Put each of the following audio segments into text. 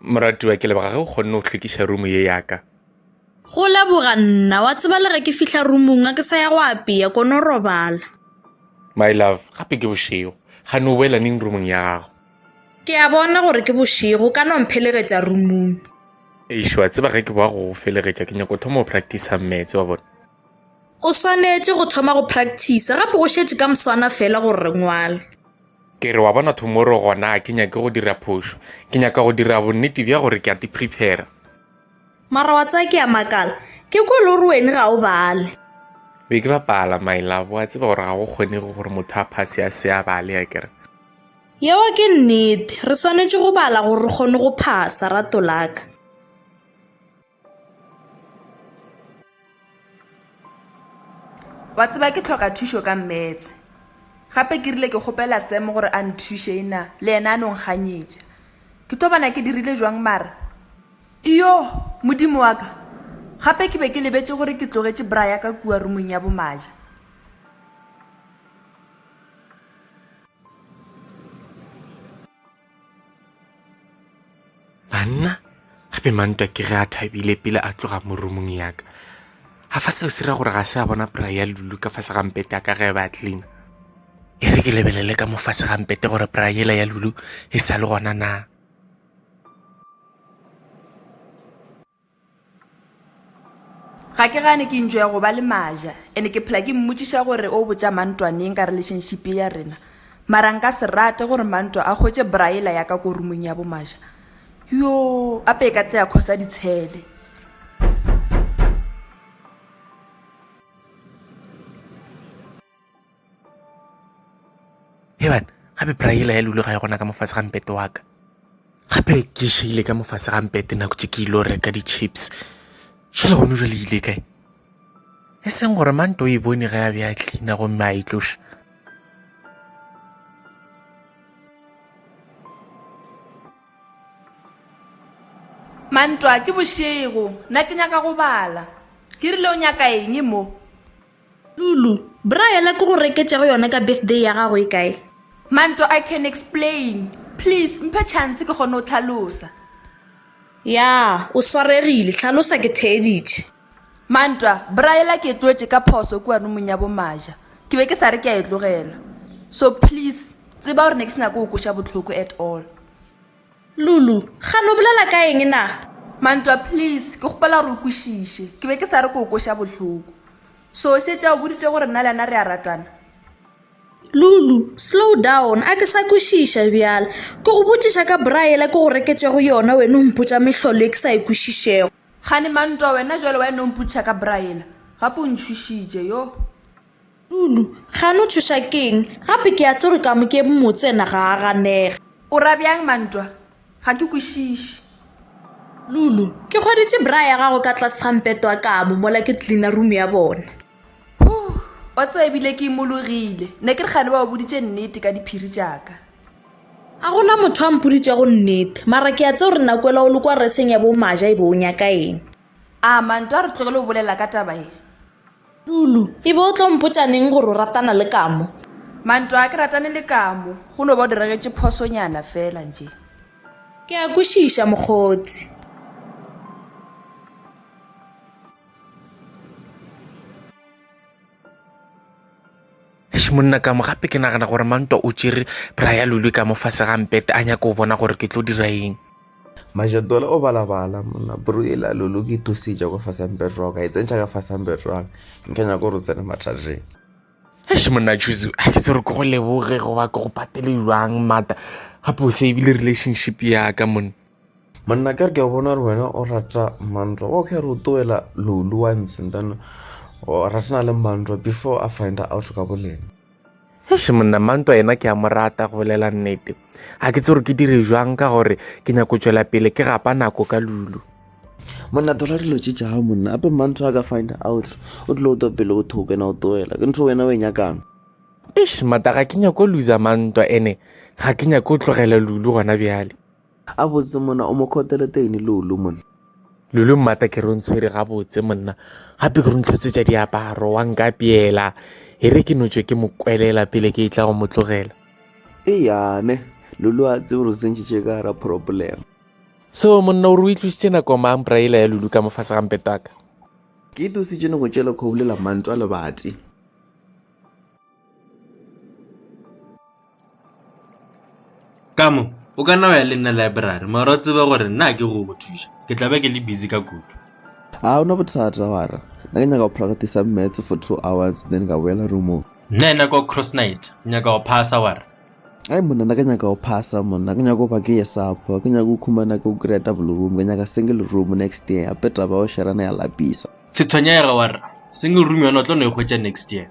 Moratiwa ke leboga ge o kgonne go tlhokiša room ye yaka. Go leboga nna wa tseba le ge ke fihla roomong a ke sa ya go apea kono robala. My love, gape ke bošego. Ga no boela neng roomong ya gago. Ke a bona gore ke bošego ka no mphelegetša roomong. Ešo wa tseba ge ke boa go felegetša ke nyako thoma go practice mmetse wa bona. O swanetše go thoma go practice gape go šetše ka moswana fela gore re ngwale. Ke re wa bona tomorrow gona ke nyake go dira phošo. Ke nyaka go dira bonnete bja gore ke a di prepare. Mara wa tsaya ke a makala ke ko le gore wene ga o bale. Be ke bapala my love wa tseba gore ga go kgonege gore motho a phase a se a bale ya kere. Yeo ke nnete re swanetše go bala gore re kgone go phasa rato laka. Wa tseba ke tlhoka thušo ka mmetse gape ke rile ke kgopela semo gore a nthuše ena le ena a nonkganyetša ke tobana ke dirile jwang mara iyo modimo wa ka gape ke be ke lebetse gore ke tlogetše braya ka kua roomong ya bomaja. Banna gape mantwa ke ge a thabile pele a tloga mo roomong yaka. A fa seo se ra gore ga se a bona braya lulu ka fase gampete a ka ge ba cleana. E re ke lebelele ka mo fase gampete gore braya ela ya lulu e sa le gona na. Ga ke gane ke enjoya go ba le maja ene ke phela ke mmotšiša gore o botša mantwaneng ka relationship ya rena mara nka se rate gore mantwa a kgwetše braela ya ka ko roomong ya bomaja. Yo ape e ka tla ya khosa ditshele. Heban gape braela ya lulu ga e gona ka mofase gampete wa ka. Gape ke šeile ka mofase gampete nako tše ke ile o reka di-chips. Šale gone jale ile kae e seng gore manto o e bone ge a be a cleana gomme a e tloša. Mantwa ke bošego nna ke nyaka go bala ke rile o nyaka eng mo. Lulu braela ke go reketšego yona ka birthday ya gago e kae. Mantwa I can explain please mphe chance ke kgone o tlhalosa. Ya o swaregile tlhalosa ke theeditše. Mantwa braela ke tlotše ka phoso kua roomong ya bomaja ke be ke sa re ke a e tlogela so please tseba gore ne ke se nako o koša botlhoko at all. Lulu ga no bolela ka eng na. Mantwa please ke gopela gore o kwešiše ke be ke sa re ke o koša botlhoko so šetša o boditše gore nna le ana re a ratana. Lulu slow down a ke sa kwešiša bjale ke go botšiša ka braela ke go reketšego yona wena o mpotša mehlolo e ke sa e kwešišego. Gane Mantwa wena jwale wena o mpotša ka braela gape o ntšhošitše yo. Lulu ga no thuša keng gape ke a tse gore ka mo ke motsena ga a ganega. O ra bjang Mantwa ga ke kwešiše. Lulu ke kgweditše braya gago ka tlase gampete wa kamo mola ke cleana room ya bona. Wa tseba ebile ke imologile ne ke re gane ba o boditše nnete ka diphiri tšaka. A gona motho a mpoditšego nnete mara ke a tse gore nakwela o le kwa reseng ya bomaja e be o nyaka eng. A Mantwa re tlogele o bolela ka taba e. Lulu e be o tlo mpotšaneng gore o ratana le kamo. Mantwa ke ratane le kamo go no ba o diregetše phosonyana fela nje. Ke a kwešiša mokgotsi. Monna ka mo gape ke nagana gore mantwa o tšere braya lulu ka mo fase gampete a nyaka o bona gore ke tlo dira eng. Majatola o balabala monna bruela lulu ke tusitša go fasa mperroka e tsentša ka fasa mperroka nke nyaka gore o tsene mathateng. Monna Juzu a ke tse gore ke go leboge go ba ke go patele jwang mata gape o se ebile relationship ya ka monna. Monna ke re ke bona gore wena o rata Mantwa o ke re o toela lulu once and then o ratana le Mantwa before a find out ka boleng. Monna mantwa ena ke a mo rata go bolela nnete a ke tse gore ke dire jwang ka gore ke nyako tšwela pele ke gapa nako ka lulu. Monna tola dilo tše tša monna ape Mantwa a ka find out o tlile o to pele o thokena o toela ke ntho wena o e nyakang. Mata ga ke nyako losa mantwa ene ga ke nyako tlogela lulu gona bjale. A botse monna o mo khotele teng lulu monna. Lulu mata ke re o ntshwere gabotse monna gape ke re o ntlhotswetša diaparo wa nka peela e re ke notswe ke mo kwelela pele ke itla go mo tlogela. Yane lulu a tsebe gore o tsentšitše ka gara problem. So monna o re o itlositse nako mang braela ya Lulu ka mofatshe ga mpetaka? Ke itositse go tšela kgobulela mantswe a lebati. Kamo o ka nna wa ya le nna library mara o tseba gore nna ke go thuša ke tla be ke le busy ka kudu. A ona bothata wara nna ke nyaka go practice maths for 2 hours then ka boela roomong. Nna ena ka cross night nyaka go phasa wara. Ai monna nna ke nyaka go phasa monna ke nyaka go ba ke yesapo ke nyaka go khumana ke go create double room ke nyaka single room next year a peta ba o sharana ya lapisa. Sethonyega wara single room yona tlo no khwetša next year.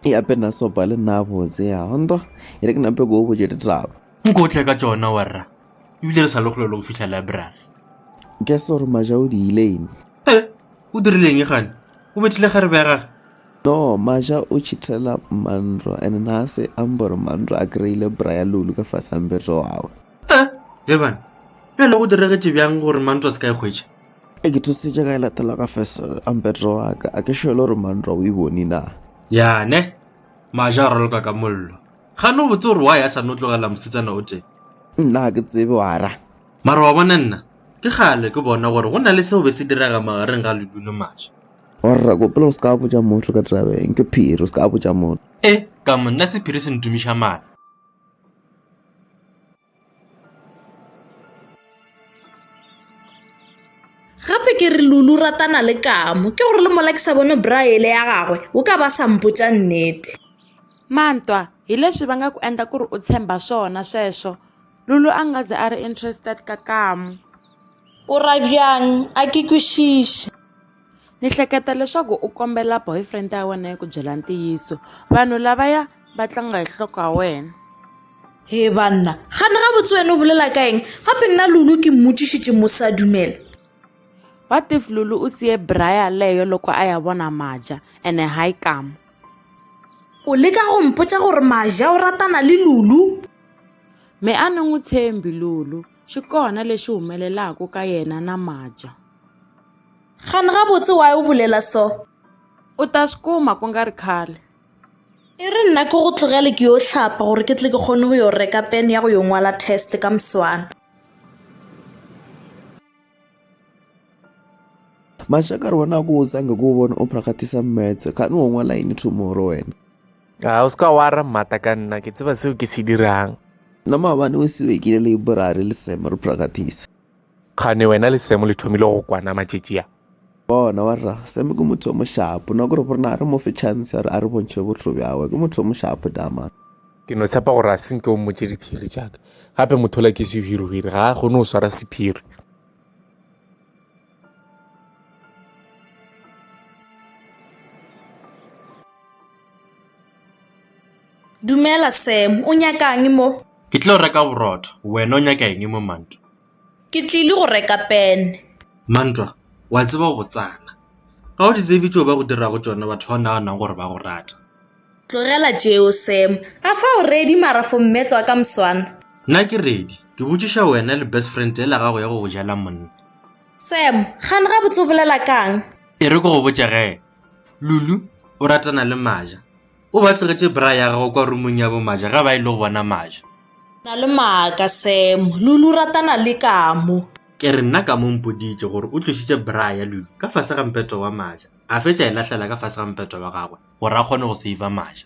E apena so ba le nna botse ya hondo ere ke nape go bo jete taba. Nko tle ka tsona wara ebile re sa le go fihla library. Ke sore maja o di ileng. O dirileng e gane o betile gare bega? No maja o chitela Mandro and na se ambor Mandro a kreile braya Lulu ka fasa mbeto wawe. Evan ya le go direge bjang gore Mandro se ka khwetša? E ke thusitse ka latela ka fasa ambeto wa ka a ke sholo re Mandro o iboni na. Ya ne maja a raloka ka mollo gane o botse gore wa ya sa no tlogela mosetsana o teng. Nna ke tsebe wara Mara wa bona nna ke gale ke bona gore go na le seo be se diraga magareng ga Lulu le maja. warra go pelo ska botsa motho ka tabeng ke phiro ska botsa motho. Ka monna sephiri se ntumiša mana. gape ke re Lulu ratana le Kamo ke gore le mola ke sa bone braele ya gagwe o ka ba sa mpotsa nnete. Mantwa hi leswi va nga ku endla ku ri u tshemba swona sweswo. Lulu a nga ze a ri interested ka Kamo. O ra bjang a ke kwešiše. Ni hleketa leswaku u kombela boyfriend ya wena ya ku byela ntiyiso. Vanhu lavaya va tlanga hi nhloko ya wena. He banna gane ga botse wena o bolela ka eng gape nna Lulu ke mmotšišitše mo sa dumela. What if Lulu u siye braya leyo loko a ya bona maja ene hayi Kamo? O leka go mpotsa gore maja o ratana le Lulu? Me a ni n'wi tshembi Lulu xi kona lexi humelelaka ka yena na maja. gane ga botse wa o bolela so? U ta swi kuma ku nga ri khale. E re nna ke go tlogele ke yo hlapa gore ke tle ke kgone go yo reka pen ya go yo ngwala test ka moswana. Maja ka re bona go tsange go bona o practice maths ka no ngwala ini tomorrow wena. O ska wara mmata ka nna ke tseba seo ke se dirang. Na mabane o siwe ke le library le sema re practice. Khane wena le semo le thomile go kwana matšetšea. Bona warra sema ke motho mo shapo na gore bona re mo fe chance a re bontshe botho bjawe ke motho mo shapo dama. Ke no tshepa gore a senke o mmotse diphiri jaaka gape motho la ke se hiruhiri ga a gone o swara sephiri. Dumela Sam o nyakang mo? Ke tlo reka borotho wena o nyaka eng mo Mantwa? Ke tlile go reka pen. Mantwa wa tseba go tsana ga o di tsebe tšeo ba go dira go tsona batho ba naganang gore ba go rata. Tlogela jeo Sam a fa o ready mara for mmetswa ka moswana. Nna ke ready ke botšiša wena le best friend e la gago ya go jala monna. Sam gane ga botse o bolela kang? E re go go botša ge Lulu o ratana le maja o ba tlogetše bra ya gago kwa roomong ya bo maja ga ba ile go bona maja. Na le maaka Sam Lulu ratana le Kamo. Ke re nna ka mo mpoditše gore o tlositše bra ya Lulu ka fase ga mpeto wa maja a fetša e lahlela ka fase ga mpeto wa gagwe gore a kgone go seiva maja.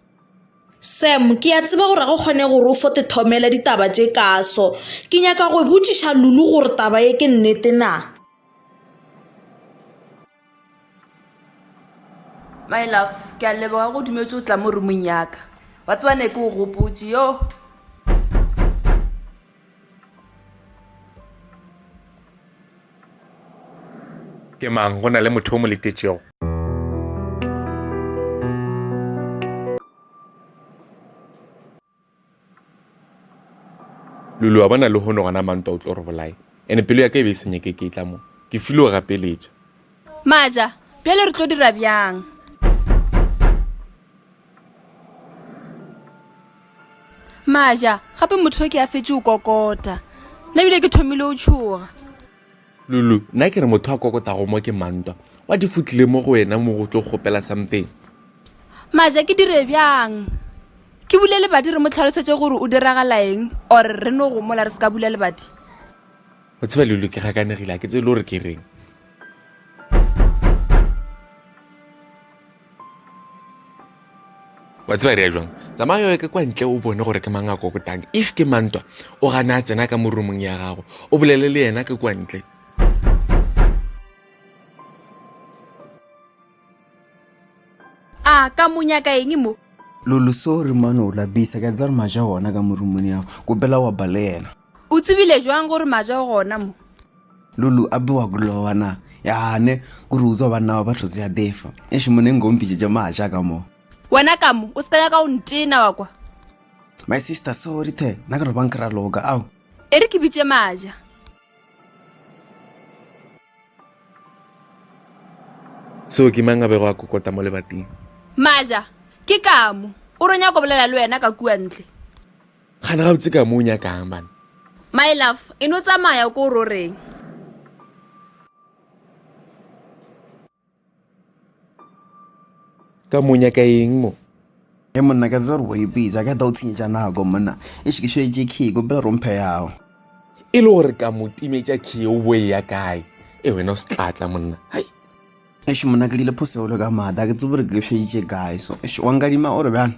Sam ke a tseba gore go kgone gore o fote thomela ditaba tše kaso ke nyaka go botšiša Lulu gore taba ye ke nnete na. My love, ke a leboga go dumetse o tla mo roomong yaka. Wa tseba ne ke o gopotse yo. Ke mang go na le motho o mo letetšego? Lulu wa bona le hono gana Mantwa o tlo re bolae ene pelo ya ka e be e senyeke ke tla mo ke file o gapeletša. Maja pele re tlo dira bjang? Maja gape motho ke a fetse o kokota nna bile ke thomile o tshoga. Lulu nna ke re motho a kokotago mo ke Mantwa wa di futlile mo go wena mo go tlo gopela something. Maja ke dire bjang? Ke bulele badi re mo tlhalosetse gore o diragala eng or re no go mola re se ka bulele badi? o tseba Lulu ke gakanegile a ke tse le gore ke reng wa tseba re ya jwang tsamaya yo ke kwa ntle o bone gore ke mang a kokotang if ke mantwa o gana a tsena ka morumong ya gago o bolele le yena ke kwa ntle a ka monyaka eng mo Lulu sorry man o labisa ka tsara maja wona ka morumoni yago go bela wa balela o tsebile jwang gore maja gona mo Lulu abiwa kulowana yane kuri uzo bana ba batho ya defa eshimone ngompije ja maja ka mo wena ka mo o sekanya ka o ntena wa kwa my sister sorry the na ka re bankra loga au e re ke bitse maja so ke mang a bego a kokota mo lebating maja ke ka mo o ronya go bolela le wena ka kua ntle gana ga botse ka mo o nyakang bana my love e no tsamaya ko ro reng ka mo nyaka eng mo e monna ka tsara wa ibiza ka dautsing ja na go monna e shikishe jiki go bela rompe yao e le gore ka mo timetša key o boe ya kae e wena o se tlatla monna hai eshimona ka dile phosolo ka mada ke tsubure ke shejije guys so esh wanga di ma ore bana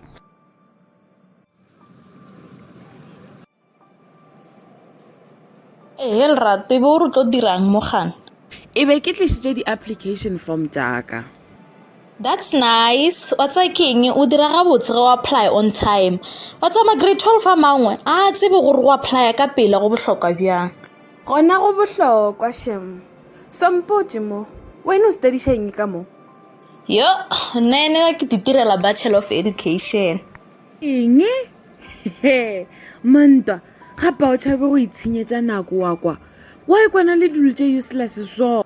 el rato e be o re tlo dirang mo gana e be ke tlisitse di-application form jaaka that's nice wa tsa keng o dira ga botse go apply on time wa tsa ma grade 12 a mangwe a tsebe gore go apply ka pele go bohlokwa bjang gona go bohlokwa shem sampote mo wena o studiša eng ka mo yo nene ke ditirela bachelor of education eng mantwa gape o tšhabe go itshenyetša nako wa kwa wa e kwana le dilo tše useless so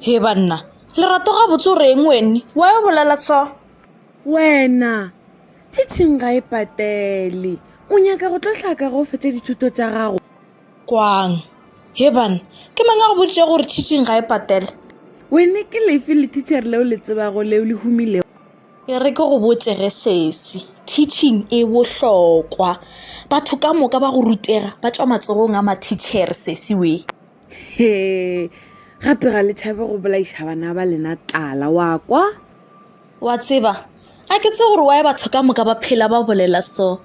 he banna lerato ga botse o reng wene wa e bolela so wena teaching ga e patele o nyaka go tlo tlhaka go fetša dithuto tša gago kwang he bana ke mang a go boditše gore teaching ga e patele wene ke lefe le teacher leo le tsebago leo le humilego e re ke go botsege sesi teaching e bohlokwa batho ka moka ba go rutega ba tšwa matsogong a ma-teacher sesi we he gape ga le tšhabe go bolaiša bana ba lena tlala wa kwa wa tseba a ke tse gore wa e batho ka moka ba phela ba bolela so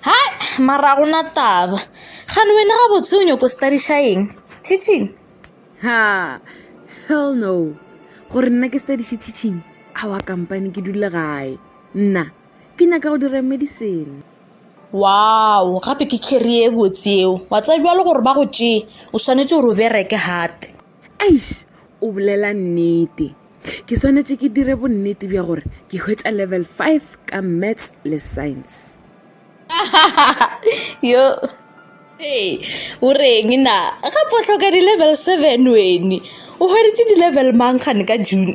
hai mara gona taba gane wena ga botse o nyako studiša eng teaching ha hell no gore nna ke studiše teaching awa company ke dule gae nna ke nyaka go dira medicine wow gape ke career e botse eo wa tsa jwa le gore ba go tšee o swanetse gore o bereke hate eish o bolela nnete ke swanetse ke dire bonnete bja gore ke hwetša level 5 ka maths le science yo hey o reng na gape o tlhoka di-level 7 wene o hweditše di-level mankgane ka june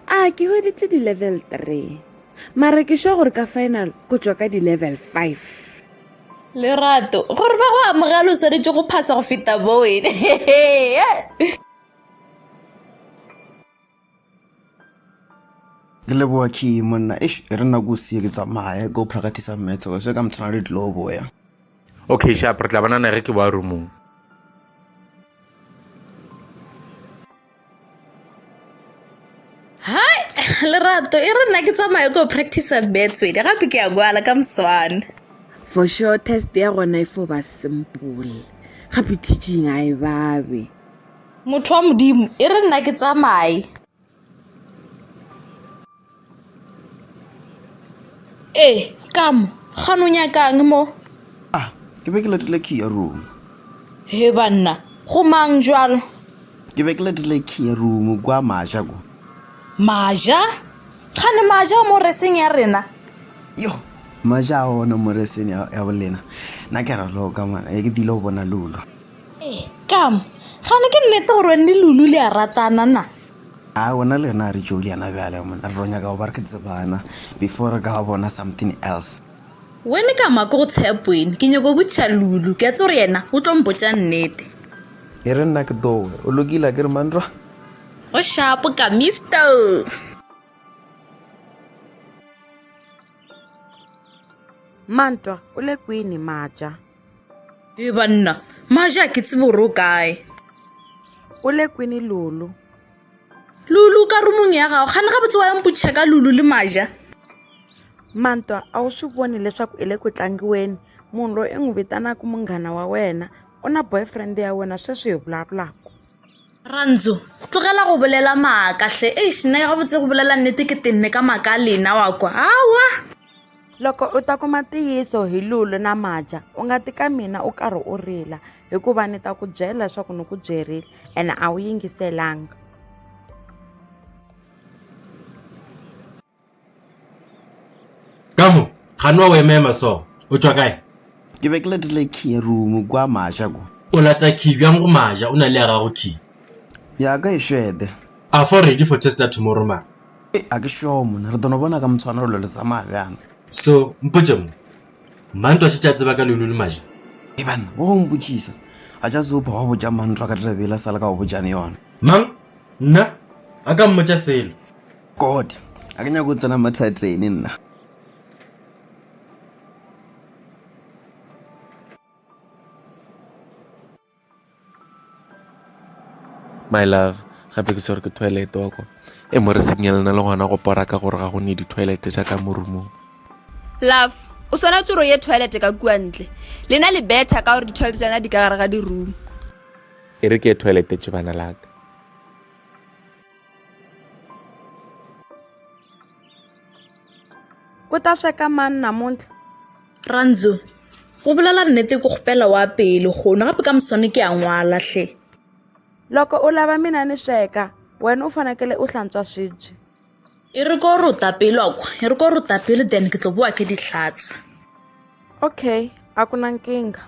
a ke hweditše di-level 3 mara ke sure gore ka final ko tswa ka di-level 5 lerato gore ba go amogela o swanetse go phasa go feta bo wene ke leboa ki monna ish re na go sie ke tsamaya go practice maths go se ka mtsana le globo ya okay sharp re tla banana ge ke ba roomong hai lerato e re nna ke tsamaya go practice maths wene gape ke ya gwala ka moswane for sure test ya gona e fo ba simple gape teaching a e babe motho wa modimo e re nna ke tsamaye kamo gane o nyakang mo ah ke be ke letile ki ya room he banna go mang jwalo ke be ke letile ki ya room kwa maja go maja gane maja mo reseng ya rena yo maja ona mo reseng ya bolena na ke ra lo ka mana e ke dilo bona lulo kamo gane ke nnete gore wene lulu le a ratana na a wona le na re Juliana bjale mona re ronya ka go barke tsebana before ka bona something else wene ka mako go tshepwene ke nyako botša lulu ke a tse gore yena o tlo mpotša nnete e re nna ke dowe o lokile ke re mandra go shapo ka mister mantwa o le kwini maja e banna Maja ke tsebe gore o kae. O le kwini Lulu. Lulu ka rumong ya gago gane ga botse wa mputšha ka Lulu le Maja. Mantwa a wu swi voni leswaku i le ku tlangiweni munhu loyi i n'wi vitanaka munghana wa wena u na boyfriend ya wena sweswi hi vulavulaka. Randzo tlogela go bolela maaka hle nna ga botse go bolela nnete ke tenne ka maaka a lena wa kwa awa. Loko u ta kuma tiyiso hi Lulu na Maja u nga tika mina u karhi u rila hikuva ni ta ku byela leswaku ni ku byerile ene a wu yingiselanga. Kamo gane wa o emema so o tswa kae? ke be ke letile key room kwa Maja ko. O lata key bjang go Maja o na le ya gago key? Ya ka e shwede. A for ready for test tomorrow man. A ke sure mona re tona bona ka mtshwana re le sama bjana. So mpotse mo Mantwa se tša tseba ka Lulu le Maja? E bana bo go mpotšisa a tša seopa wa botša Mantwa ka dirabela sala ka go botšane yona. Mang nna a ka mmotša selo. God a ke nyaka go tsena mathatene nna. My love, gape ke sore ke toilet wa kwa e mo re signalena le gona go pora ka gore ga go ne di-toilet tša ka mo roomong. Love o swanetse gore ye toilet ka kua ntle lena le betha ka gore di-toilet tsana di ka gare ga di-room. E re ke ye toilet tše bana laka. Ku ta sweka mani namuntlha? Randzo go bolela nnete ke gopela wa pele gona gape ka moswane ke a ngwala hle. Loko u lava mina ni sweka wena u fanekele u hlantswa swibye. E re ko re o tapele wa kwa e re ko re o tapele then ke tlo boa ke dihlatswa. Okay a ku na nkinga.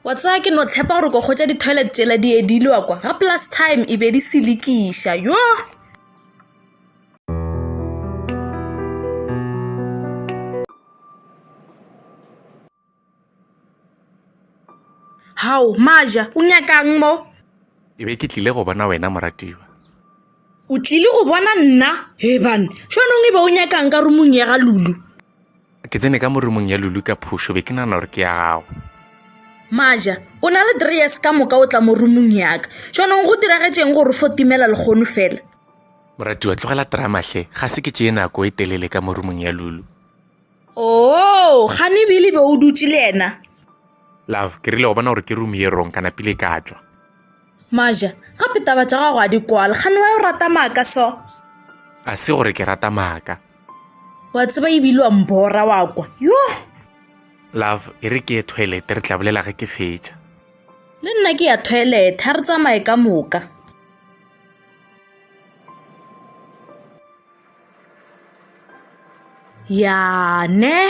Wa tsaya ke no tshepa gore ko gotša di-toilet tsela di edile wa kwa ga plus time e be di selekiša yo. Hao Maja o nyakang mo? E be ke tlile go bona wena moratiwa. O tlile go bona nna he bana šonong e be o nyakang ka rumong ya ga Lulu? Ke tsene ka mo roomong ya Lulu ka phošo be ke nana gore ke ya gago. Maja o na le 3 years ka moka o tla mo rumong yaka šonong go diragetšeng gore fo timela lekgono fela. Moratiwa tlogela tramahle ga se ke tšee nako e telele ka mo roomong ya Lulu. Gane bile be o dutse le ena. Love ke rile go bona gore ke room ye rong kana pile ka tswa. Maja gape taba tša gago a di kwala gane wa o rata maaka so? A se gore ke rata maaka. Wa tseba ebile wa mbora wa kwa yo. Love e re ke ye toilet re tla bolela ge ke fetša. Le nna ke ya toilet ha re tsamaye ka moka. Ya ne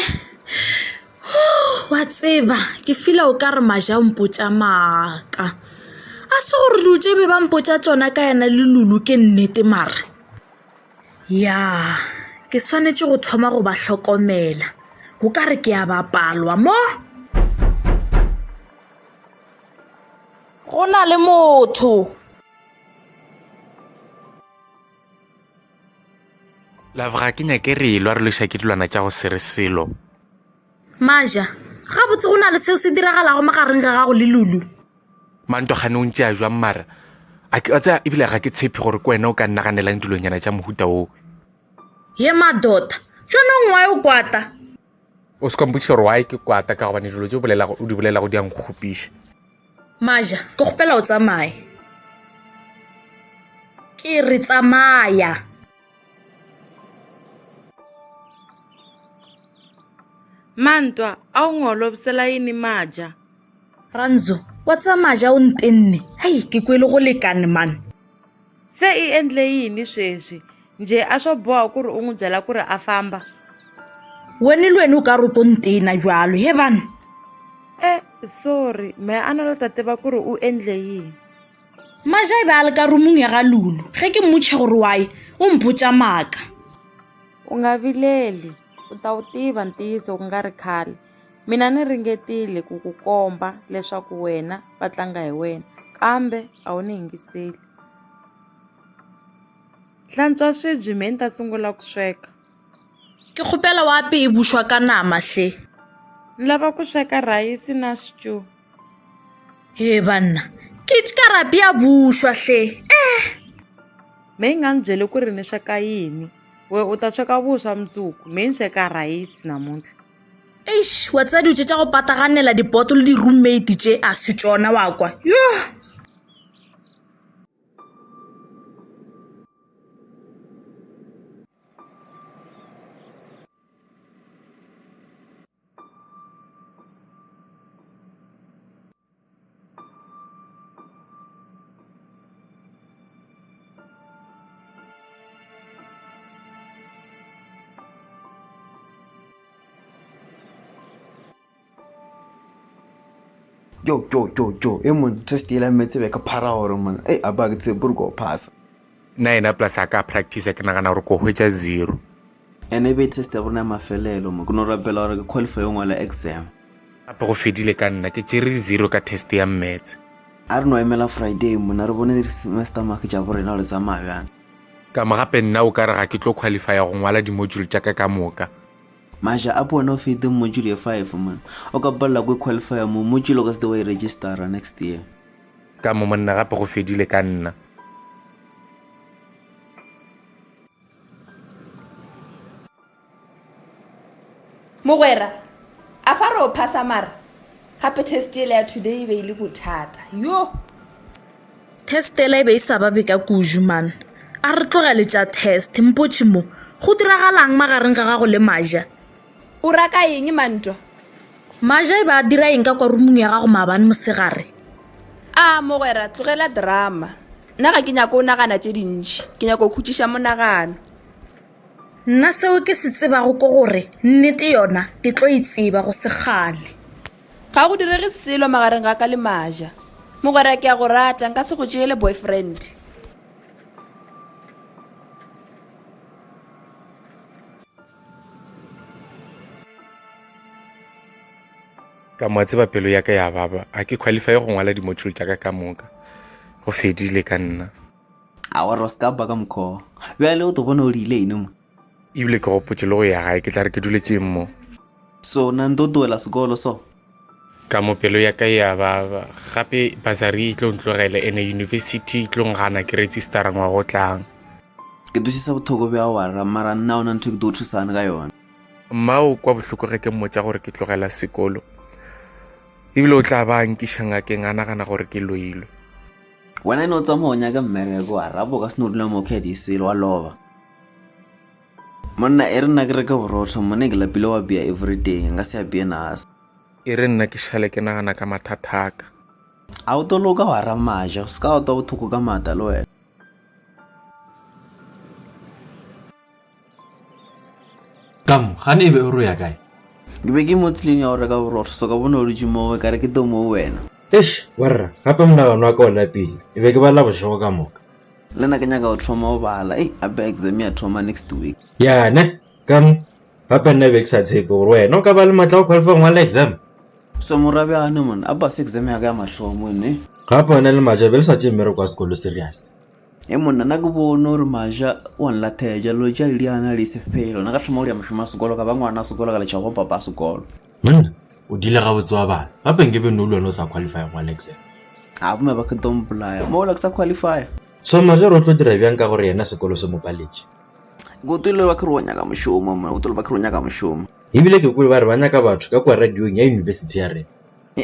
wa tseba ke fila o ka re Maja o mpotša maaka. A se gore dilo tše be ba mpotša tšona ka yana le Lulu ke nnete mara ya ke swanetše go thoma go ba hlokomela go ka re ke a bapalwa mo. Go na le motho. Love ga ke nyake re elwa re loša ke dilwana tša go sere selo. Maja ga botse go na le seo se diragalago magareng ga gago le Lulu? Mantwa gane o ntše a jwang mara a tsa ebile ga ke tshepe gore ke wena o ka nnaganelang dilonyana tša mohuta oo. Ye madota tšonong wa o kwata O se kompotše gore wae ke kwata ka gobane dilo tše o di bolelago di yang kgopiša. Maja ke gopela o tsamaye ke re tsamaya. Mantwa a wu ngolovisela yini Maja? Randzo wa tsaya Maja o ntenne hei ke kwele go lekane man. Se I endle yini sweswi nje a swo boha ku ri u n'wi byela ku ri a famba? Wena le wena o ka re to ntena jwalo he bana. Sorry me a no lo ta tiva ku ri u endle yini. Maja e be a le ka rumong ya ga Lulu ge ke mmotše gore wae o mpotša maaka. U nga vileli u ta wu tiva ntiyiso ku nga ri khale. Mina ni ringetile ku ku komba leswaku wena va tlanga hi wena kambe a wu ni yingiseli. Hlantswa swibye me ni ta sungula ku sweka. Ke kgopela wa ape e bušwa ka nama hle. Ni lava ku sweka rhayisi na stew. banna ke karapi ya bushwa hle me nga ni byele ku ri ni sweka yini we u ta sweka vuswa mundzuku me ni sweka rhayisi namuntlha eish wa tsa dijo tša go pataganela dibottle le di-roommate tše a se tšona wa kwa yo yo e mon test ela metse be ka phara gore mon a ba ke tsebore go pass nna ena plus a ka practice ke nagana gore ko hwetša 0 ene be test ya bona mafelelo mo ke no rapela gore ke qualify yo ngwala exam gape go fedile ka nna ke tšere 0 ka test ya mmetse a re no emela Friday mona re bone semester mark tša borena le tsa mabjana ka mo gape nna o ka re ga ke tlo qualifya go ngwala di-module tša ka moka maja a bona o fete module 5 man o ka palela go qualify mo module ka se wa register next year ka mo monna gape go fedile ka nna mogwera a fa re o phasa mara gape test ele ya today e be ile bothata yo testela e be e sa babe ka kuju man a re tlogele tša test mpotše mo go diragalang magareng ga gago le maja o raka eng mantwa maja e ba dira eng ka kwa rumong ya gago maabane mosegare a mogwera tlogela drama nna ga ke nyako o nagana tše dintšhi ke nyako o khutšiša monagano nna seo ke se tsebago ko gore nnete yona ke tlo e tseba go segale ga go direge selo magareng ga ka le maja mogwera ke a go rata nka se go tšeele boyfriend ka mo tseba pelo ya ka ya baba a ke qualify go ngwala di-module tša ka moka go fedile ka nna a wa roska ba ka mkho bjale o to bona o rile ine mo ebile ke gopotse le go ya gae ke tla re ke duletseng mo so na ndo tuela sekolo so ka mo pelo ya ka ya baba gape basari e tlo ntlogele ene university e tlo ngana ke registera ngwa go tlang ke dusisa bothoko bja wara mara nna ona ntho ke do thusana ka yona mmao kwa bohloko ge ke mmotsa gore ke tlogela sekolo ebile o tla ba nkiša ngakeng a nagana gore ke loilwe wena ene o tsamaya ka mmereko a rabo ka se no dula mo kgedisele wa loba monna e re nna ke reka borotho mone ke lapile wa bia everyday nka se a bia nasa e re nna ke šale ke nagana ka mathathaka a o toloka wa ra maja se ka o ta bothoko ka mata le wena kamo gane e be o ro ya kae ke be ke mo tseleng ya go reka borotho so ka bona o dutse mo ka re ke to mo wena eish warra gape monagano wa ka o lapile e be ke bala bošego ka moka le nna ke nyaka go thoma o bala ape exam ya thoma next week yane kamo gape nna be ke sa tshepe gore wena o ka ba le matla go qualify go ngwala exam so morabjane mona a pass exam ya ka ya matlhomo ne gape ona le maja be le sa tšee mmereko wa sekolo serious monna nna ke bone gore maja wa nlatheja lo ja le diana le sefelo nna ka tlhoma go dia mošomo a sekolo ka ba ngwana a sekolo ka letšha go papa a sekolo monna o dile ga botse wa bana gape nke be nno le wena o sa qualify go ngwala exam a bome ba ketompolaya mo ola ke sa qualify so maja re o tlo dira bjang ka gore yena sekolo se mo paletše go tole ba kre o nyaka mošomo mona go tole ba kre o nyaka mošomo ebile ke kole ba re ba nyaka batho ka kwa radiong ya university ya rena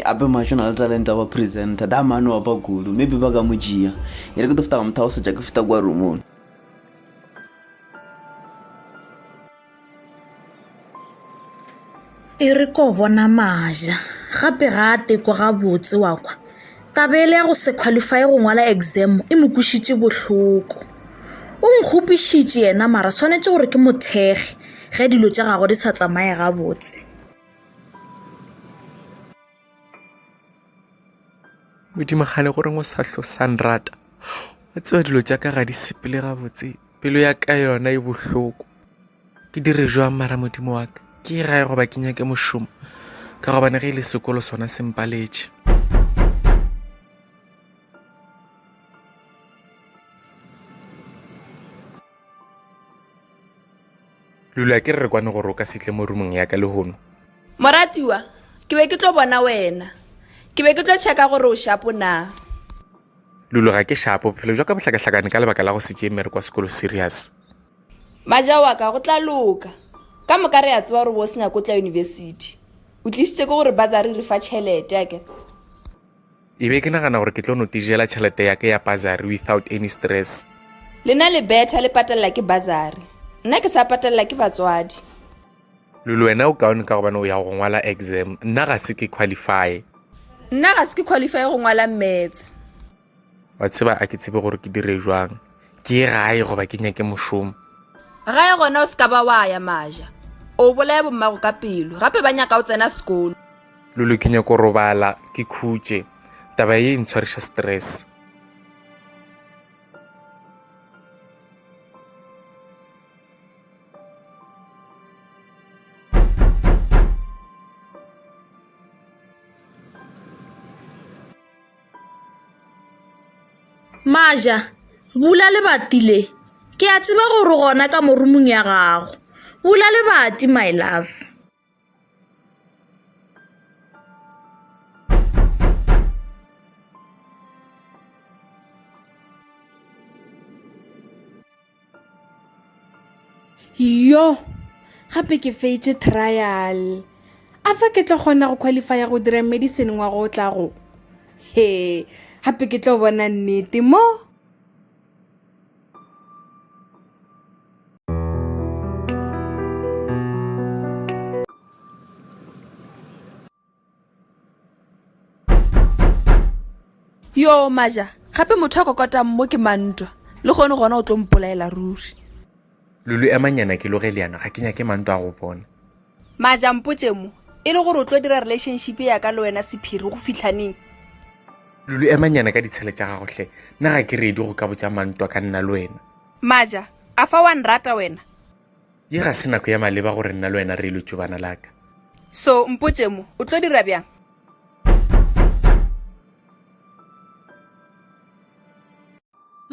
ape majo na le talent a ba presenter da mane wa ba kudu maybe ba ka mo jia e re ke to feta ka mothao setša ke feta kwa rumone e re ko bona maja gape ga a teko ga botse wa kwa tabele ya go se qualify go ngwala exam e mo kušitše bohloko o nkgopišitše yena mara swanetše gore ke mothege ge dilo tša gago di sa tsamaye ga botse modimagane gore ngo sa hlo sanrata wa tseba dilo tša ka ga di sepele ga botse pelo ya ka yona e bohloko ke dire jwang mara modimo wa ka ke gae goba ke nyake mošomo ka gobane ge e le sekolo sona sempaletše lula ke re kwane gore o ka setle mo rumong ya ka le hono moratiwa ke be ke tlo bona wena ke be ke tlo checka gore o shapo na. Lulu ga ke shapo bophelo jwa ka bohlakahlakane ka lebaka la go se tšee mmere kwa sekolo serious. Maja wa ka go tla loka ka moka re a tseba gore bo se nyako tla university o tlisitse ke gore bazari re fa tšhelete ake. E be ke nagana gore ke tlo no tijela tšhelete ya ke ya bazari without any stress. Lena le betha le patalela ke bazari nna ke sa patalela ke batswadi. Lulu wena o kaone ka gobane o ya go ngwala exam nna ga se ke qualify. Nna ga se ke qualify go ngwala maths. Wa tseba a ke tsebe gore ke dire jwang ke ye gae goba ke nyake mošomo. Gae gona o se ka ba wa ya Maja o bolaya bommago ka pelo gape ba nyaka o tsena sekolo. Lulu ke nyako robala ke khutše taba ye ntshwariša stress. Maja, bula lebati le. Ke a tseba gore gona ka morumong ya gago. Bula lebati, my love. Yo, gape ke feitše trial. A fa ke tlo kgona go qualifya go dira medicine ngwa go tla go. He, gape ke tlo bona nnete mo. Yo Maja gape motho a kokota mo ke mantwa le gone gona o tlo mpolaela ruri. Lulu emanyana ke loge leano ga ke nyake manto a go bona. Maja mpotse mo e le gore o tlo dira relationship ya ka le wena sephiri go fitlhaneng. Lulu emanyana ka ditshele tša gago hle nna ga ke redi go ka botša manto ka nna le wena. Maja a fa wa nrata wena. Ye ga se nako ya maleba gore nna le wena re ilotšo bana laka. So mpotse mo o tlo dira bjang.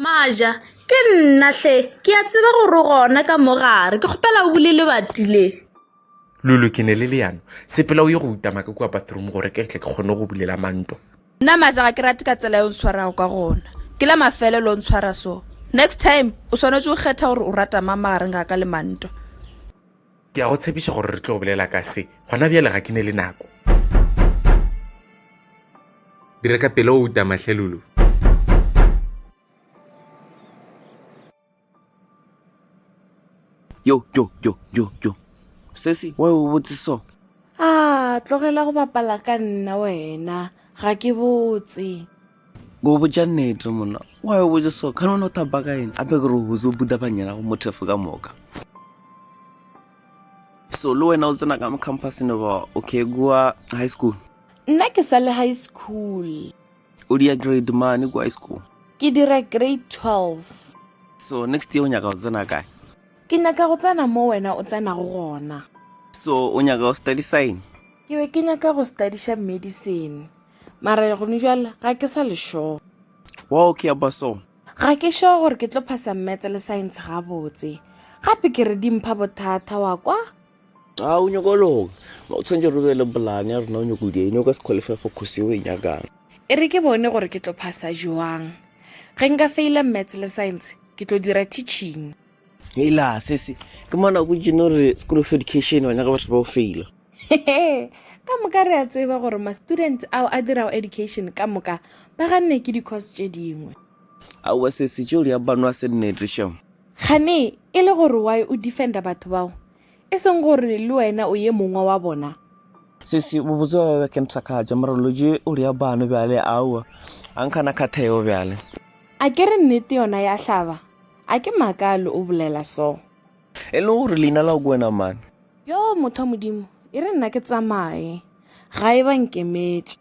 Maja, ke nna hle, ke a tseba gore gona ka mogare, ke kgopela o bule lebati le. Lulu ke ne le leano sepela o ye go utama ka kua bathroom gore ke tle ke kgone go bulela manto. Nna Maja ga ke rate ka tsela yo ntshwarago ka gona ke la mafele lo ntshwara so. Next time o swanetse go kgetha gore o rata magareng ga ka le manto. Ke a go tshepiša gore re tlo bolela ka se gona bjale ga ke ne le nako. Dire ka pele o utama hle Lulu. Yo. Sesi, why o botse so? Tlogela go bapala ka nna wena ga ke botse. Go botja nnete mona. Why o botse so? Ka nona o thapa ka eng? Ape gore o botse o buta banyana go mothefo ka moka. So le wena o tsena ka mo campuseng ba okay goa high school. Nna ke sa le high school. O dia grade mane go high school. Ke dira grade 12. So next year o nyaka o tsena kae? Ke nyaka go tsena mo wena o tsena go gona. So o nyaka o study sign? Ke be ke nyaka go studisha medicine. Mara go ne jwale ga ke sa le sure. Wa okay ba so? Ga ke sure gore ke tlo phasa maths le science ga botse. Gape ke re dimpha bothata wa kwa. O nyaka lo. O tshwantse re be le plan ya rena o nyaka go eng o ka se qualify for course e nyakang. E re ke bone gore ke tlo phasa jwang. Ge nka faila maths le science ke tlo dira teaching. Hela sesi ke mona go jino re school of education wa nyaka batho ba o faila. Ka moka re a tseba gore ma students a dira education ka moka ba ganne ke di course tše dingwe. A wa sesi tšeo ya banwa se nnete sham. Gane e le gore why o defenda batho bao e seng gore le wena o ye mongwe wa bona. Sesi bo botsa ba ke ntsaka jamarology o ya bana bjale awa an kana khatheo bjale. A ke re nnete yona ya hlaba a ke makalo o bolela so. E le gore leina la go wena man. Yo motho modimo e re nna ke tsamae ga e ba nkemetse.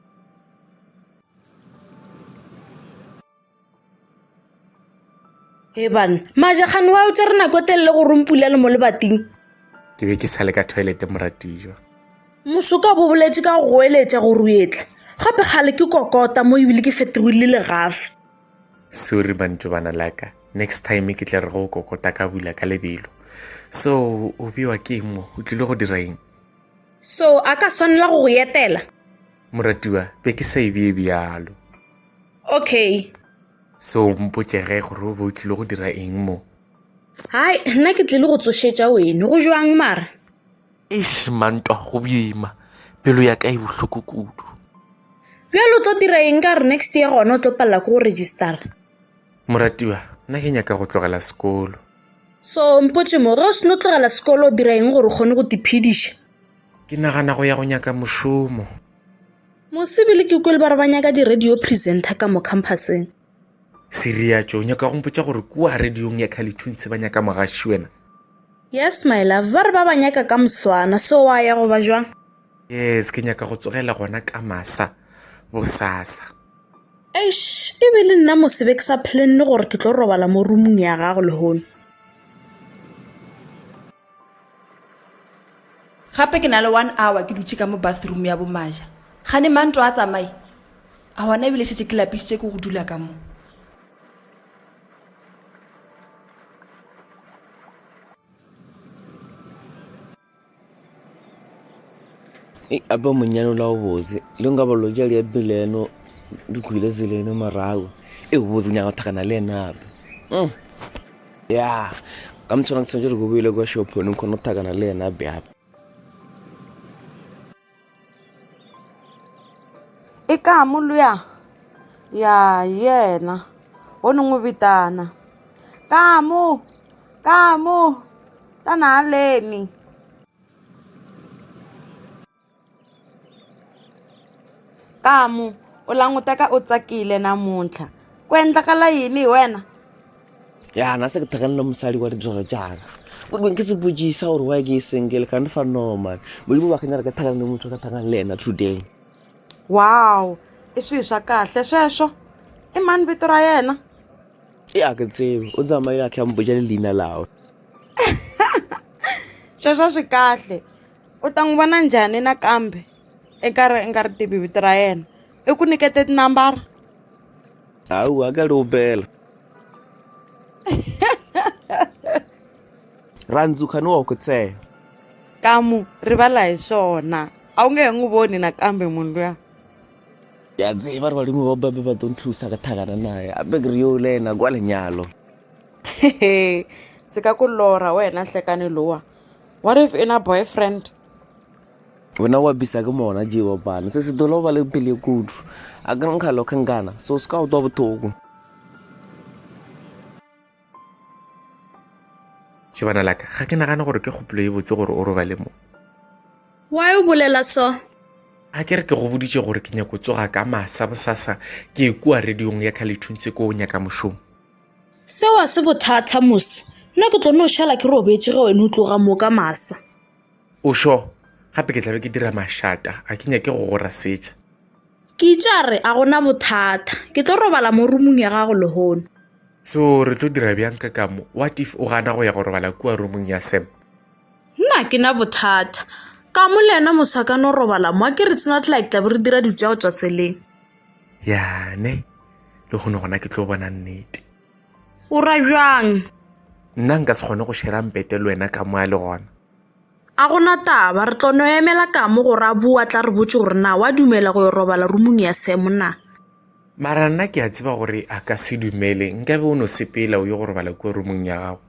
Ban, Maja gane wa o tsere nako telele go rompulele mo lebating. Ke be ke sale ka toilet moratijo. Mosoka bo boletse ka go eletša gore o etle. Gape gale ke kokota mo ebile ke fetogile le gafe. Sorry bantu bana laka. Next time ke tla re go kokota ka bula ka lebelo. So o biwa ke mo o tlile go dira eng? So a ka swanela go etela. moratiwa be ke sa ebie bjalo. Okay. So mpotsege gore o bo o tlile go dira eng mo. Hai, nna ke tlile go tsošetša wene go jwang mara. Eish mantwa go boima, pelo ya ka e bohloko kudu. Bjalo o tlo dira eng ka re next year gona o tlo palela ko go registera? Moratiwa, nna ke nyaka go tlogela sekolo. So mpotse mo ge o seno tlogela sekolo o dira eng gore o kgone go tiphediša? Ke nagana go ya go nyaka mošomo. Mosebele ke kwele ba re ba nyaka di-radio presenter ka mo campuseng. Seriatso o nyaka go mpotsa gore kua radiong ya CaliToonz ba nyaka mogaši wena? Yes my love, ba re ba ba nyaka ka moswana, so wa ya go ba jwang? Yes, ke nyaka go tsogela gona ka masa bosasa. Eish, e be le nna mosebe ke sa planne gore ke tlo robala mo roomong ya gago le hono. gape ke na le 1 hour ke dutse ka mo bathroom ya bomaja gane manto a tsamaye a gona ebile setse ke lapisitse ke go dula ka mo. abe monyane la o botse le nka ba lo ja le bile no di kwile zeleno marago e o botse nya go thakana le nabe ya ka mtshwana ke tsentse go buile kwa shop no kono thakana le nabe ya eka moluya ya yena o nngwe vitana kamo tana leni kamo o languteka o tsakile namuntlha ku endlakala yini hi wena? ya na se ke thakana le mosadi wa dibjolo jaaka go beng ke se bojisa gore wa ke single ka nfa no man modimo ba kanya re ka thakana le motho ka thakana le ena today. Wow, i swilo swa kahle sweswo. I mani vito ra yena? a ke tsebe o tsamaile a kha mboja le lina lawo. Sweswo swi kahle. U ta n'wi vona njhani nakambe eka nga ri tivi vito ra yena? I ku nikete tinambara? Hawu aka lo bela. Randzu khani wa ku tse. Kamu rivala hi swona. A wu nge n'wi voni nakambe munhu luya. Ya tseba re badimo ba babe ba don't thusa ka thakana naye a be re yo lena kwa lenyalo. Sika ku lora wena nhlekani lowa. What if in a boyfriend? Wena wa bisa ke mona jiwa bana se se dolo ba le pele kudu a ka nkga lo khangana so ska o to botoko. Shebana laka ga ke nagana gore ke gopolo e botse gore o robale mo. Why o bolela so? A ke re ke go boditse gore ke nyako tsoga ka masa bosasa ke kua radiong ya CaliToonz ko o nyaka mošomo. Seo a se bothata mose. Nna ke tlo no šala ke robetse ge wena o tloga mo ka masa. O sho gape ke tlabe ke dira mašata a ke nyake go gora setša. Ke itšare a gona bothata. Ke tlo robala mo roomong ya gago le hono. So re tlo dira bjang ka kamo? What if o gana go ya go robala kua roomong ya Sam? Nna ke na bothata. Ka mo le ena mosakano robala mo ke re tsena tla ke tla re dira ditjao tsa tseleng. Yane le go gona ke tlo bona nnete. O ra jwang? Nna nka se kgone go shera mpete le wena ka mo a le gona. A gona taba re tlo no emela ka mo go ra bua tla re botse gore na wa dumela go robala roomong ya Sam na. Mara nna ke a tseba gore a ka se dumele nkabe o no sepela o yo go robala kua roomong ya gago.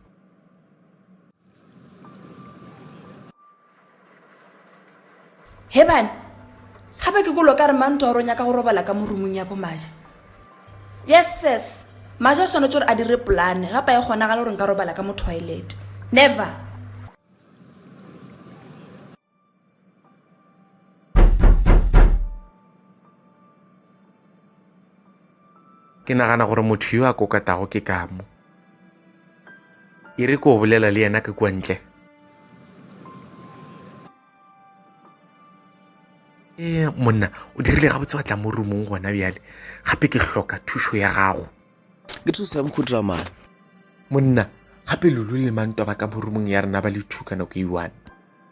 He bana gape ke kolo ka re manto a ronya ka go robala ka mo roomong ya bomaja. Yes maja o tshwanetse gore a dire polane gape a e kgonagala gore nka robala ka mo toilet. Never. Ke nagana gore motho yo a kokatago ke kamo. E re ko bolela le yena ka kwa ntle. Monna o dirile ga botse wa tla mo roomong gona bjale gape ke hloka thušo ya gago. Ke thusa ya mkhudra man. Monna gape lulu le manto ba ka mo roomong ya rena ba le thuka nako e one.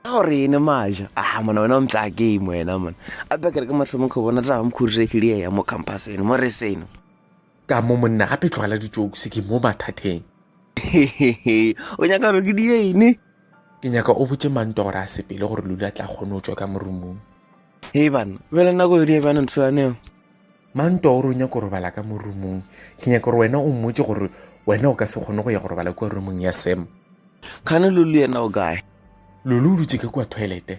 Gore ene maja mona wena o mtla game wena man a be ke re ka matlhomo go bona tla mkhudre ke le ya mo campuseng mo reseno. Ka mo monna gape tlogela dijokes ke mo mathateng. O nyaka re ke di ene ke nyaka o botse manto gore a sepele gore lulu a tla kgone go tswa ka mo roomong. Hei bana bele nako yodi e bana ntho yaneo. Manto o re o nyaka go robala ka mo roomong ke nyaka gore wena o mmotse gore wena o ka se kgone go ya go robala kwa roomong ya Sam. Khane Lulu yena o kae? Lolo o dutse ka kwa toilete.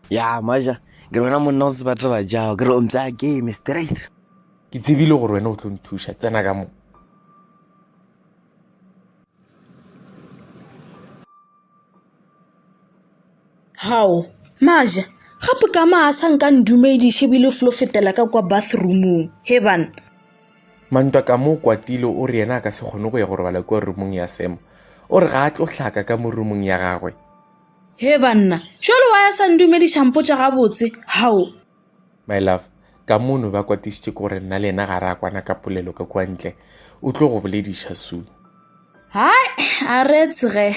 Ya maja ke re wena monna o se batla ba jao ke re o ntsa game straight. Ke tsebile gore wena o tlo nthusha tsena ka mo. Hao maja gape ka maasa nka ndumediše bile flo fetela ka kwa bathroomong he bana. Mantwa ka mo kwatile o re yena a ka se kgone go ya go robala kwa roomong ya Sam o re ga a tlo hlaka ka mo roomong ya gagwe. He banna jalo wa ya sa ndumediša mpotša gabotse hao. My love ka mono ba kwatišitše gore nna le ena ga re a kwana ka polelo ka kwa ntle o tlo go bolediša su. Hai a retsege.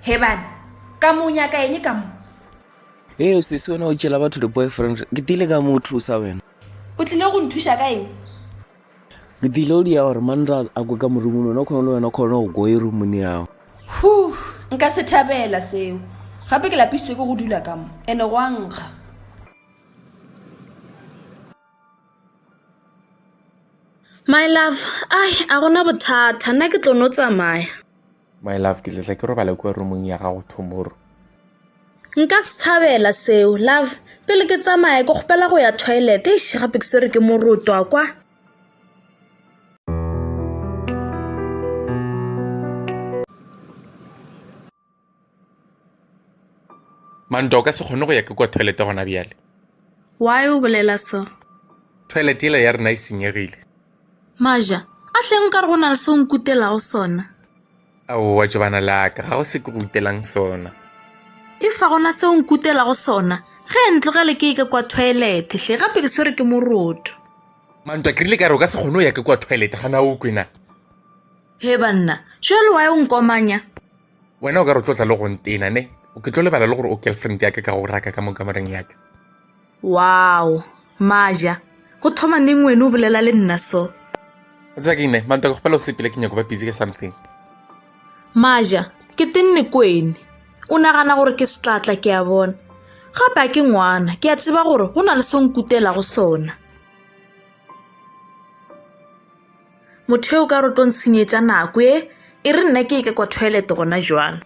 he bana ka mo nyaka eng ka mo Hei o se wena o tšela batho di-boyfriend ke tile ka mo o thusa wena. o tlile go nthuša ka eng Ke tile o dia gore manra a kwe ka morumong wena o kgone le wena o kgone go go e roomong yago. hu nka se thabela seo gape ke lapišitše ke go dula ka mo ene go a nkga. My love ai a gona bothata nna ke tlo no tsamaya. My love ke tletla ke robala kwa roomong ya gago tomorrow. Nka se thabela seo love pele ke tsamaya ke kgopela go ya toilet eish gape ke swere ke morotwa kwa. Manto o ka se kgone go ya ke kwa toilete gona bjale. Why o bolela so? Toilet ele ya rena e senyegile. Maja a hleng ka re go na le seo nkutelago sona. Aowa jebana laka ga go se ke go utelang sona. E fa gona seo nkutelago sona ge ntlogele ke ika kwa toilet hle gape ke swere ke moroto. Manto ke rile ka re o ka se kgone go ya ke kwa toilet gana o kwena. He banna jalo wa o nkomanya. Wena o ka re o tlo tla le go ntena ne o ke tlo lebala le gore o girlfriend ya ka go raka ka mo kamareng ya ka. Wow Maja go thoma neng wena o bolela le nna so? O tseba ke ine Manto ke gopela o sepele ke nyako ba busy ka something. Maja ke tenne kwene o nagana gore ke setlatla ke a bona gape a ke ngwana ke a tseba gore go na le seo nkutelago sona. Motho o ka re o tlo ntshenyetša nako e re nna ke ika kwa toilet gona jwalo.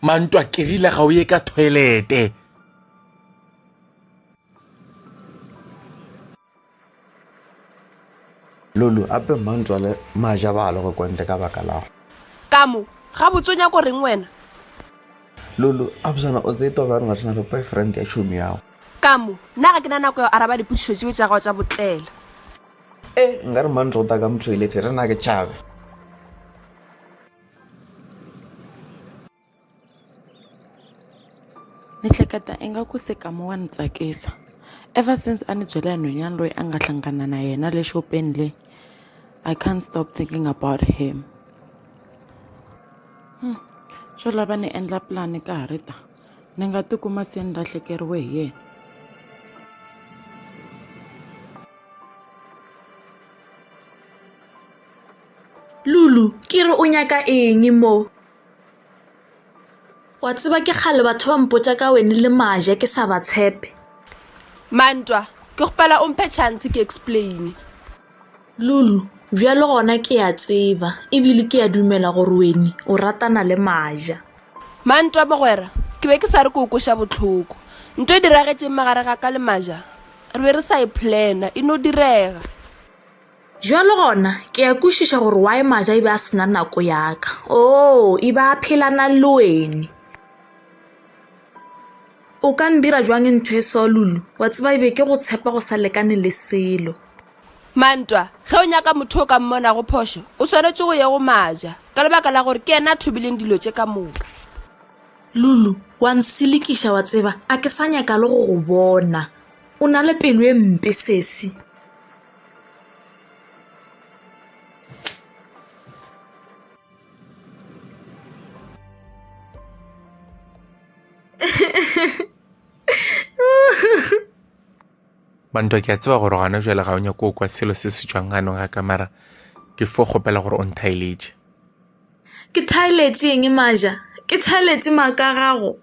Manto ke rile ga o ye ka toilete. Lulu ape mantwa le maja ba lo go kwente ka baka lago. ka mo ga botsonya ko reng wena Lulu abusana o zeto ba rena tsena le boyfriend ya chomi yago. ka mo nna ga ke na nako ya araba dipotšišo tšeo tša gago tša botlela. Nga re mantwa o ta ka mo toilet re na ke chabe. Ni hleketa ingaku se kama wa ni tsakisa ever since a ni byela nhwanyana loyi a nga hlangana na yena le xopeni le I can't stop thinking about him. Swo lava ni endla plani ka ha ri ta ni nga tikuma se ni lahlekeriwe hi yena. Lulu ke re o nyaka eng mo? Wa tseba ke kgale batho ba mpotša ka wena le Maja ke sa ba tshepe. Mantwa ke gopela o mphe chance ke explain. Lulu bjalo gona ke a tseba ebile ke a dumela gore wena o ratana le Maja. Mantwa mogwera ke be ke sa re ko koša botlhoko nto e diragetse magare ga ka le Maja re be re sa e plana e no direga. Jwalo gona ke a kwešiša gore why Maja e be a sena nako yaka e ba a phelana le wena. O ka ndira jwang ntho e so Lulu wa tseba ebe ke go tshepa go sa lekane le selo. Mantwa ge o nyaka motho o ka mmona go phošo o swanetse go ye go Maja ka lebaka la gore ke ena a thobileng dilo tše ka moka. Lulu wa nsilikiša wa tseba a ke sa nyaka le go go bona o na le pelo e mpe sesi. Manto ke a tseba gore gana jwale ga o nyako o kwa selo se se tswang ganong ga kamara ke fo kgopela gore o nthaeletše. Ke thaeletše eng Maja ke thaletse maaka gago.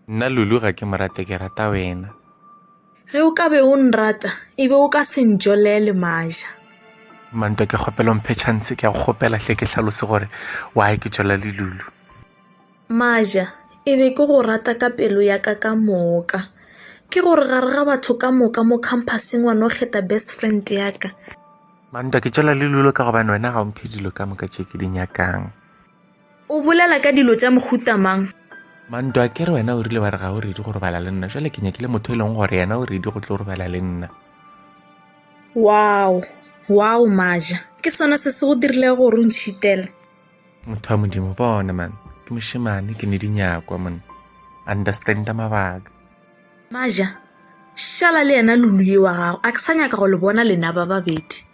Nna Lulu ga ke mo rate, ke rata wena. Ge o ka be o nrata ebe o ka se njolele Maja. Mantwa ke kgopela o mphe chance, ke a go kgopela hle ke hlalose gore why ke tšwela le Lulu. Maja, ebe ke go rata ka pelo ya ka moka. Ke gore gare ga batho ka moka mo campuseng wa no kgetha best friend ya ka. Mantwa ke tšwela le Lulu ka gobane wena ga o mphe dilo ka moka tše ke di nyakang. O bolela ka dilo tša mohuta mang? Mantwa ke re wena o rile wa re ga o ready go robala le nna, jwale ke nyakile motho e leng gore yena o ready go tlo robala le nna. Wow Maja, ke sona se se go dirile gore o ntšhitele. Motho wa modimo bona man, ke moshimane ke ne di nyakwa man. Understanda mabaka. Maja, šala le yena Lulu ye wa gago, a ke sa nyaka go le bona lena ba babedi.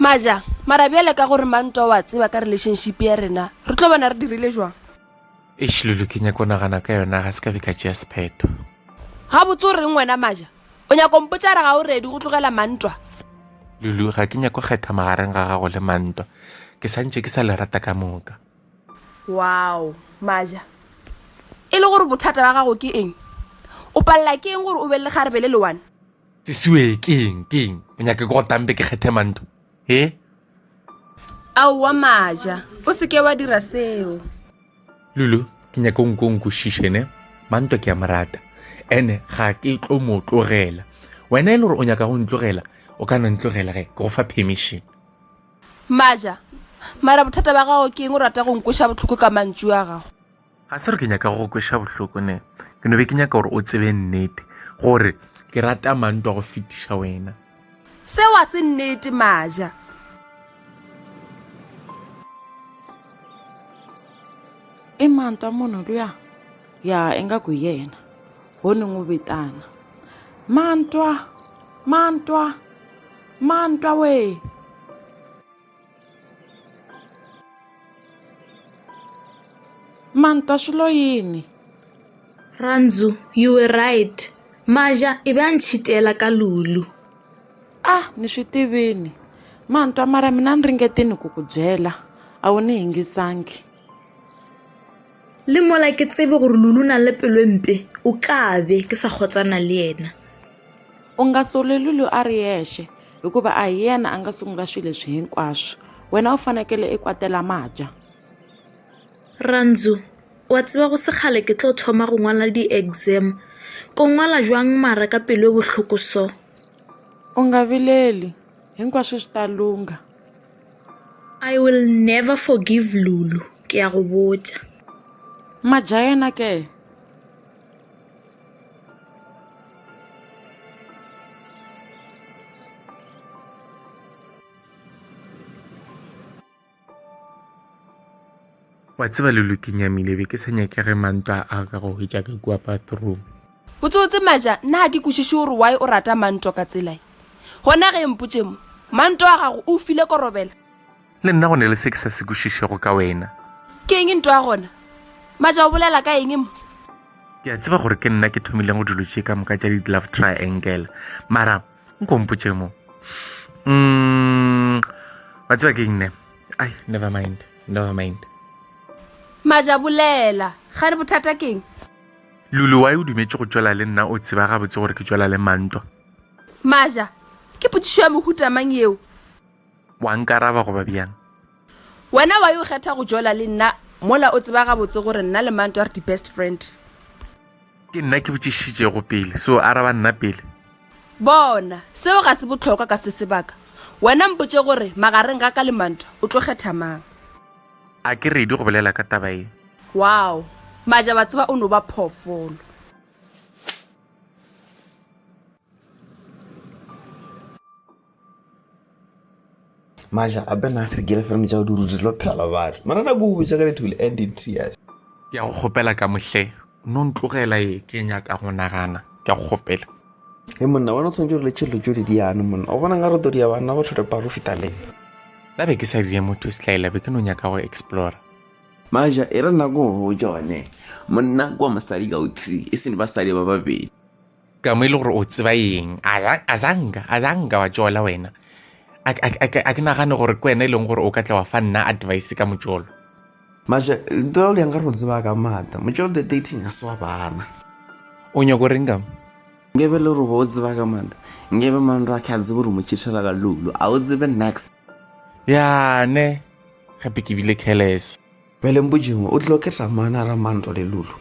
Maja, mara bjale ka gore Mantwa wa tseba ka relationship ya rena, re tlo bona re dirile jwang? Eish Lulu, ke nyako nagana ka yona ga se ka be ka tšea sephetho. Ga botse o reng wena Maja? O nyako mpotsa re ga o ready go tlogela Mantwa? Lulu, ga ke nyako kgetha magareng ga gago le Mantwa, ke santše ke sa le rata ka moka. Wow, Maja, e le gore bothata ba gago ke eng? O palela ke eng gore o be le kgarebe le one? Sesiwe ke eng o nyaka ke go tampe ke kgethe Mantwa he? Aowa Maja, o seke wa dira seo. Lulu, ke nyaka o nkošiše ne, Mantwa ke a mo rata ene ga ke tlo mo tlogela. Wena e le gore o nyaka go ntlogela, o ka no ntlogela ge ke go fa permission. Maja, mara bothata ba gago ke eng o rata go nkoša botlhoko ka mantšu a gago? Ga se re ke nyaka go kweša bohloko ne, ke no be ke nyaka gore o tsebe nnete gore ke rata Mantwa go fetiša wena. Seo a se nnete Maja. I Mantwa munhu luya? Ya ingaku yena. Ho ni n'wi vitana. Mantwa we. Mantwa swilo yini? Ranzu, you were right. Maja, ebe a ntšhitela ka Lulu. Ni swi tivini. Mantwa mara mina ni ringetini ku ku byela. A wu ni yingisangi. Le mola ke tsebe gore Lulu na le pelo mpe, o ka be ke sa kgotsana le yena. U nga sole Lulu a ri yexe hikuva a hi yena a nga sungula swilo leswi hinkwaswo. Wena u fanekele i kwatela Maja. Ranzu, wa tseba go se kgale ke tlo thoma go ngwala di-exam. Ko ngwala jwang mara ka pelo e bohloko so? U nga vileli. Hinkwaswo swi ta lunga. I will never forgive Lulu, ke a go botša. Maja yena ke? Wa tseba Lulu, ke nyamile be ke sa nyake ge Mantwa a ka go hwetša ka kua bathroom. Botsotse Maja, nna ke kwešiše gore why o rata Mantwa ka tsela. Gona ge mpotše mo, Mantwa wa gago o file korobela. Le nna go ne le se ke sa se kwešišego ka wena. Ke eng ntwa gona? Maja o bolela ka eng mo? Ke a tseba gore ke nna ke thomileng go dilo tše ka moka tša di-love triangle, mara nkompotše mo. Wa tseba ke eng ne? Ai, never mind. Maja bolela, ga re bothata ke eng? Lulu, why o dumetše go tšwela le nna o tseba gabotse gore ke tšwela le Mantwa? Maja, ke potišo ya mohuta mang yeo? Wa nkaraba goba bjang? Wena wa yo kgetha go tšwela le nna mola o tseba gabotse gore nna le Mantwa re di best friend. Ke nna ke botšišitšego pele, so araba nna pele. Bona, seo ga se botlhokwa ka se sebaka. Wena mpotše gore magareng ga ka le Mantwa o tlo kgetha mang? A ke ready go bolela ka taba e. Wow, Maja ba tseba o no ba phoofolo. Maja, a bena se re girlfriend ja o di rutile phela batho. Mara na go botsa ka it will end in tears. Ke a go kgopela ka mohle, no ntlogela e ke nyaka go nagana, ke a go kgopela. He monna wana tsonjo le tshelo jo di yana monna. O bona nga re tori ya bana go tshwere paro fitale. La be ke sa dire motho setlaela be ke no nyaka go explore. maja e re nna ko go jone monna kwa mosadi ka otsi e sene basadi ba babedi ka mo ile gore o tseba eng azanga wa jola wena a ke nagane gore ke wena e leng gore o ka tla wa fa nna advice ka mojolo maja ntho ya o le yang ka re go tseba ka mata mojolo the dating a se wa bana o nyako reng kam ngebe le gore go tseba ka mata ngebe manro a ke a tsebe gore motšhitšhela ka lulu a o tsebe next ya ne gape ke bile careless beleng bojengwe o tlile o ketsa mana ra manto le lulu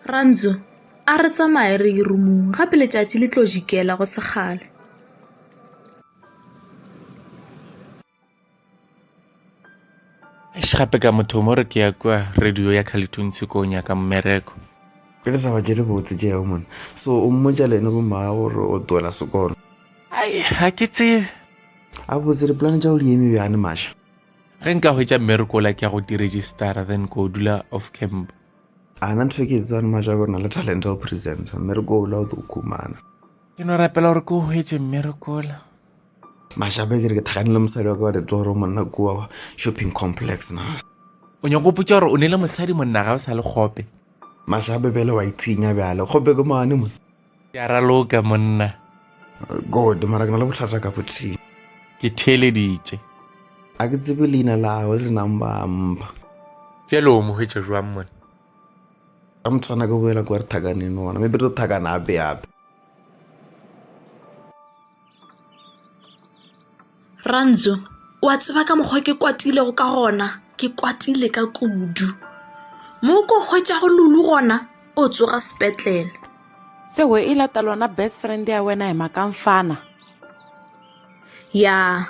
Ranzo a re tsamaye re irumong gape letšatši le tlo jikela go segale gape ka motho mo re ke ya kwa radio ya CaliToonz ko nyaka mmereko ke le taba tše di botse tšeo mona so o mmotša le ene bomaa gore o tuela sekolo ai ga ke tsebe a botse dipolane tša o di eme bjane maša ge nka hwetša mmereko la ke ya go di-registera then ko dula off camp a na ntho ke tsane maša gore na le talent ya go presenta mmereko o la o te o khumana ke no rapela gore ke o hwetse mmerekola mašape ke re ke thakane le mosadi wa ka wa ditoro monna kua shopping complex na o nyako potsa gore o ne le mosadi monna ga o sa le kgope mašape bele wa itshinya bjale gope ke mane mo ke a raloka monna god mara ke na le botlhatsa ka bothini ke theeleditše a ke tsebe leina la gagwe le namba mpa bjale o mo hwetša jwang monna ka motshwana ke boela ko re thakaneng ona maybe re thakana ape Ranzo wa tseba ka mokgwa ke kwatilego ka gona ke kwatile ka kudu mo ko hwetša go lulu gona o tsoga sepetlele sewe e latalwana best friend ya wena e makamfana ya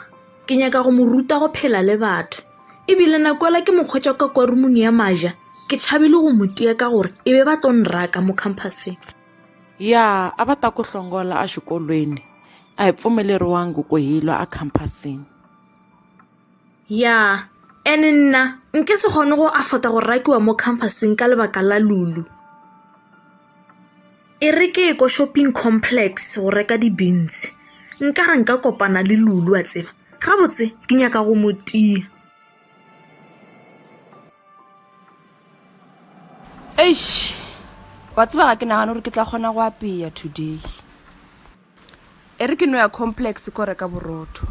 ke nyaka go mo ruta go phela le batho ebile nakoela ke mokgwetša ka kwa rumong ya maja ke tšhabile go motia ka gore e be ba tlo nraka mo campuseng ya a va ta ku hlongola a xikolweni a hi pfumeleriwangi ku hilwa a campusing ya ene nna nke se kgone go afota go rakiwa mo campusing ka lebaka la lulu e re ke ko shopping complex go reka di-beans nka ra nka kopana le lulu a tseba gabotse ke nyaka go motia eish wa tseba ga ke nagana gore ke tla kgona go apea today e re ke no ya complex ko reka borotho